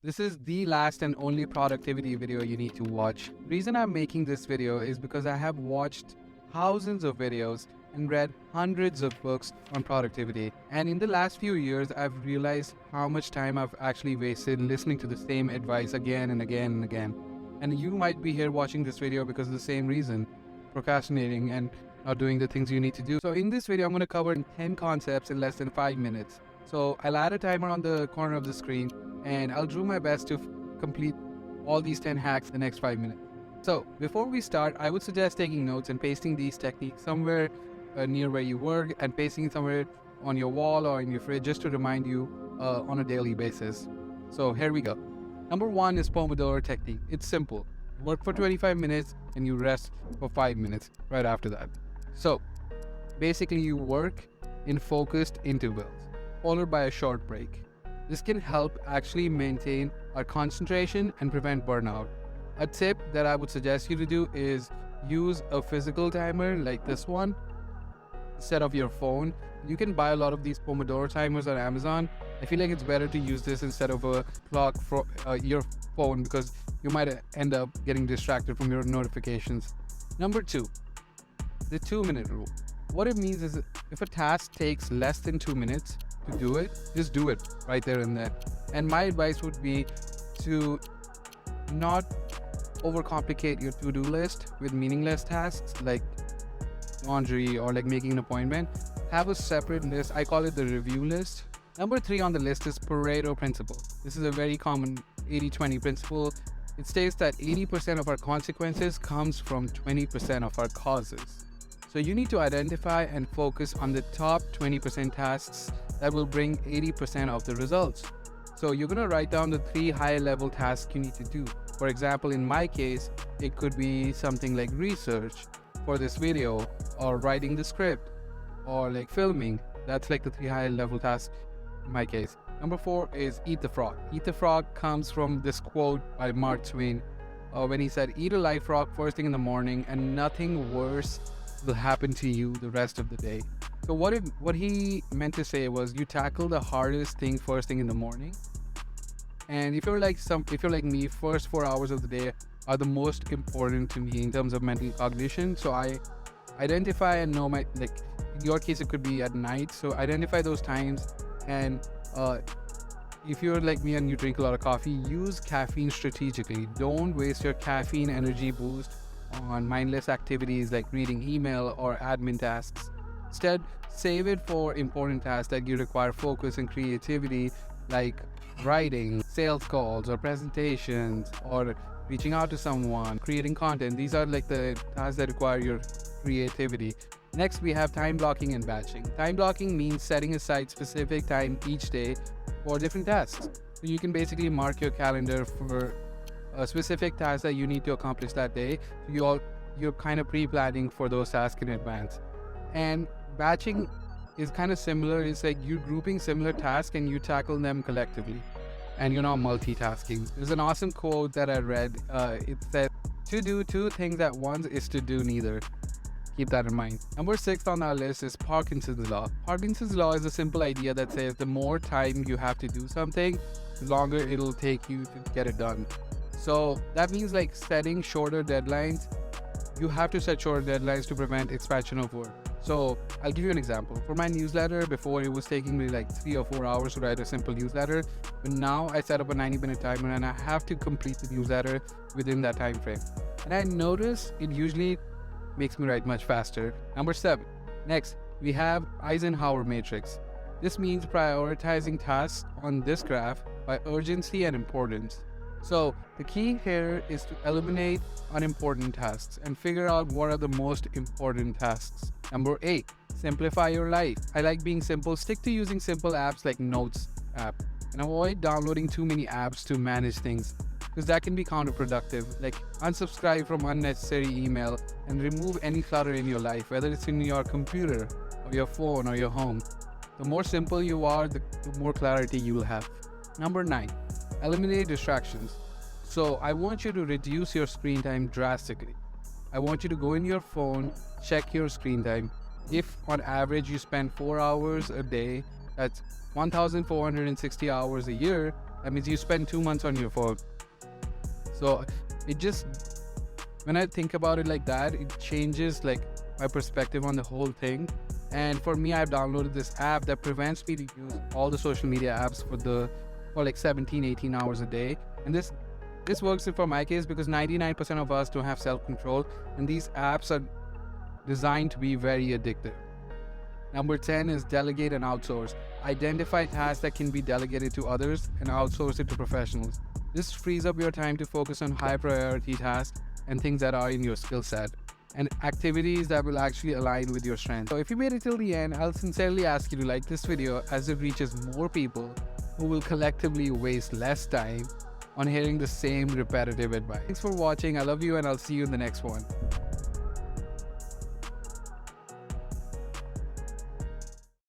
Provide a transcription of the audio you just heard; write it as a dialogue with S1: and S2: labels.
S1: This is the last and only productivity video you need to watch. The reason I'm making this video is because I have watched thousands of videos and read hundreds of books on productivity. And in the last few years, I've realized how much time I've actually wasted listening to the same advice again and again and again. And you might be here watching this video because of the same reason, procrastinating and not doing the things you need to do. So in this video, I'm going to cover 10 concepts in less than 5 minutes. So I'll add a timer on the corner of the screen and I'll do my best to complete all these 10 hacks in the next 5 minutes. So before we start, I would suggest taking notes and pasting these techniques somewhere near where you work and pasting it somewhere on your wall or in your fridge just to remind you on a daily basis. So here we go. Number 1 is Pomodoro Technique. It's simple. Work for 25 minutes and you rest for 5 minutes right after that. So basically you work in focused intervals, followed by a short break. This can help actually maintain our concentration and prevent burnout. A tip that I would suggest you to do is use a physical timer like this one instead of your phone. You can buy a lot of these Pomodoro timers on Amazon. I feel like it's better to use this instead of a clock for your phone because you might end up getting distracted from your notifications. Number 2, the 2-minute rule. What it means is if a task takes less than 2 minutes to do it, just do it right there and then. And my advice would be to not overcomplicate your to-do list with meaningless tasks like laundry or like making an appointment. Have a separate list. I call it the review list. Number 3 on the list is Pareto principle. This is a very common 80-20 principle. It states that 80% of our consequences comes from 20% of our causes. So you need to identify and focus on the top 20% tasks that will bring 80% of the results. So you're going to write down the 3 high-level tasks you need to do. For example, in my case, it could be something like research for this video or writing the script or like filming. That's like the 3 high-level tasks in my case. Number 4 is eat the frog. Eat the frog comes from this quote by Mark Twain when he said, "Eat a live frog first thing in the morning and nothing worse will happen to you the rest of the day." So what he meant to say was you tackle the hardest thing first thing in the morning. And if you're like me, first 4 hours of the day are the most important to me in terms of mental cognition. So I identify and know in your case, it could be at night. So identify those times. And if you're like me and you drink a lot of coffee, use caffeine strategically. Don't waste your caffeine energy boost on mindless activities like reading email or admin tasks. Instead, save it for important tasks that you require focus and creativity, like writing, sales calls or presentations, or reaching out to someone, creating content. These are like the tasks that require your creativity. Next, we have time blocking and batching. Time blocking means setting aside specific time each day for different tasks. So you can basically mark your calendar for a specific task that you need to accomplish that day. You're kind of pre-planning for those tasks in advance. And batching is kind of similar. It's like you're grouping similar tasks and you tackle them collectively and you're not multitasking. There's an awesome quote that I read. It said, "To do 2 things at once is to do neither." Keep that in mind. Number 6 on our list is Parkinsons Law. Parkinsons Law is a simple idea that says the more time you have to do something, the longer it'll take you to get it done. So that means like setting shorter deadlines. You have to set shorter deadlines to prevent expansion of work. So I'll give you an example. For my newsletter, before it was taking me like 3 or 4 hours to write a simple newsletter. But now I set up a 90-minute timer and I have to complete the newsletter within that time frame. And I notice it usually makes me write much faster. Number 7. Next, we have Eisenhower Matrix. This means prioritizing tasks on this graph by urgency and importance. So the key here is to eliminate unimportant tasks and figure out what are the most important tasks. Number 8, simplify your life. I like being simple. Stick to using simple apps like Notes app and avoid downloading too many apps to manage things because that can be counterproductive. Like unsubscribe from unnecessary email and remove any clutter in your life, whether it's in your computer or your phone or your home. The more simple you are, the more clarity you will have. Number 9, eliminate distractions. So I want you to reduce your screen time drastically. I want you to go in your phone, check your screen time. If on average you spend 4 hours a day, that's 1,460 hours a year, That means you spend 2 months on your phone. So it just, when I think about it like that, it changes like my perspective on the whole thing. And for me, I've downloaded this app that prevents me to use all the social media apps for like 17, 18 hours a day. And this works for my case because 99% of us don't have self-control, and these apps are designed to be very addictive. Number 10 is delegate and outsource. Identify tasks that can be delegated to others and outsource it to professionals. This frees up your time to focus on high priority tasks and things that are in your skill set, and activities that will actually align with your strengths. So if you made it till the end, I'll sincerely ask you to like this video as it reaches more people who will collectively waste less time on hearing the same repetitive advice. Thanks for watching. I love you, and I'll see you in the next one.